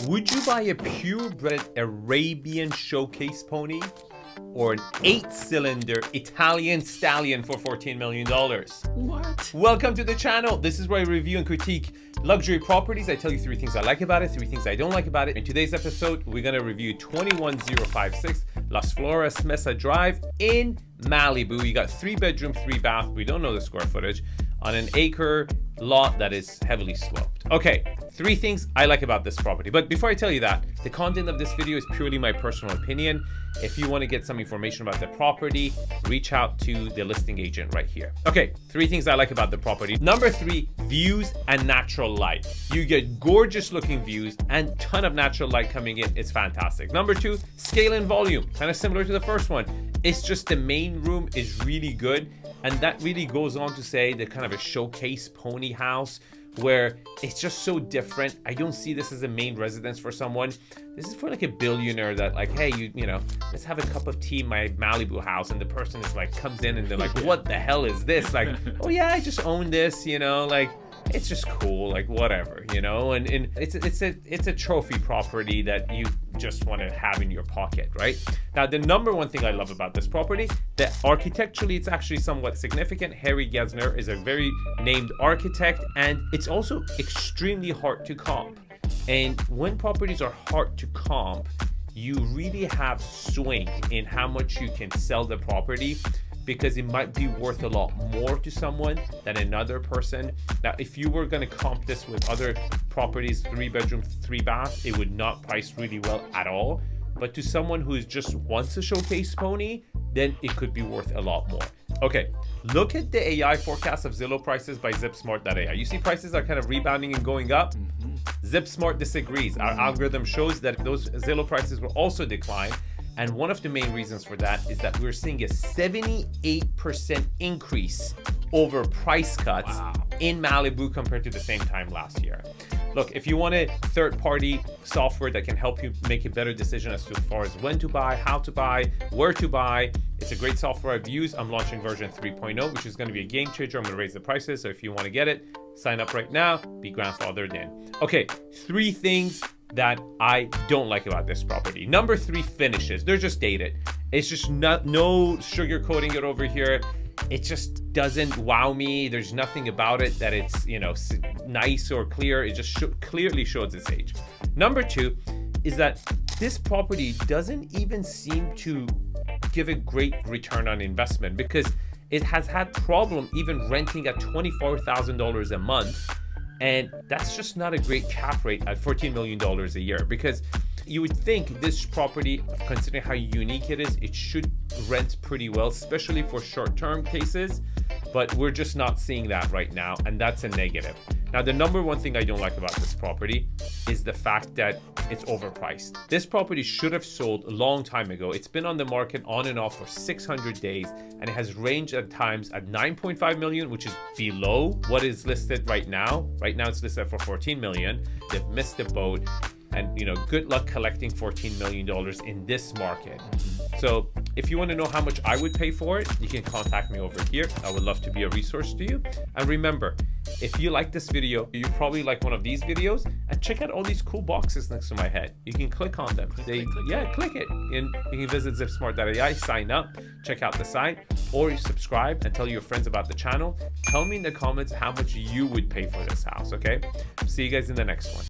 Would you buy a purebred Arabian showcase pony or an 8-cylinder Italian stallion for $14 million? What? Welcome to the channel. This is where I review and critique luxury properties. I tell you 3 things I like about it, 3 things I don't like about it. In today's episode, we're going to review 21056 Las Flores Mesa Drive in Malibu. You got 3 bedroom, 3 bath. We don't know the square footage on an acre lot that is heavily sloped. Okay, 3 things I like about this property. But before I tell you that, the content of this video is purely my personal opinion. If you want to get some information about the property, reach out to the listing agent right here. Okay, 3 things I like about the property. Number 3, views and natural light. You get gorgeous looking views and ton of natural light coming in. It's fantastic. Number 2, scale and volume. Kind of similar to the first one. It's just the main room is really good. And that really goes on to say the kind of a showcase pony house where it's just so different. I don't see this as a main residence for someone. This is for like a billionaire that like, hey, you know, let's have a cup of tea in my Malibu house. And the person is like, comes in and they're like, what the hell is this? Like, oh yeah, I just own this, you know, like, it's just cool, like whatever, you know, and it's a trophy property that you just want to have in your pocket, right? Now, the number 1 thing I love about this property, that architecturally it's actually somewhat significant. 𝐁𝐮𝐲𝐢𝐧𝑠 is a very named architect, and it's also extremely hard to comp. And when properties are hard to comp, you really have swing in how much you can sell the property, because it might be worth a lot more to someone than another person. Now, if you were gonna comp this with other properties, 3 bedroom, 3 bath, it would not price really well at all. But to someone who just wants a showcase pony, then it could be worth a lot more. Okay, look at the AI forecast of Zillow prices by ZipSmart.ai. You see prices are kind of rebounding and going up. ZipSmart disagrees. Our algorithm shows that those Zillow prices will also decline. And one of the main reasons for that is that we're seeing a 78% increase over price cuts in Malibu compared to the same time last year. Look, if you want a third-party software that can help you make a better decision as far as when to buy, how to buy, where to buy, it's a great software I've used. I'm launching version 3.0, which is going to be a game changer. I'm going to raise the prices. So if you want to get it, sign up right now, be grandfathered in. Okay, 3 things that I don't like about this property. Number 3, finishes. They're just dated. It's just no sugarcoating it over here. It just doesn't wow me. There's nothing about it that it's, you know, nice or clear. It just clearly shows its age. Number 2 is that this property doesn't even seem to give a great return on investment, because it has had problem even renting at $24,000 a month. And that's just not a great cap rate at $14 million a year, because you would think this property, considering how unique it is, it should rent pretty well, especially for short-term cases. But we're just not seeing that right now, and that's a negative. Now, the number 1 thing I don't like about this property is the fact that it's overpriced. This property should have sold a long time ago. It's been on the market on and off for 600 days, and it has ranged at times at $9.5 million, which is below what is listed right now. Right now, it's listed for $14 million. They've missed the boat. And, you know, good luck collecting $14 million in this market. So if you want to know how much I would pay for it, you can contact me over here. I would love to be a resource to you. And remember, if you like this video, you probably like one of these videos, and check out all these cool boxes next to my head. You can click on them. Click it. And you can visit ZipSmart.ai, sign up, check out the site, or you subscribe and tell your friends about the channel. Tell me in the comments how much you would pay for this house, okay? See you guys in the next one.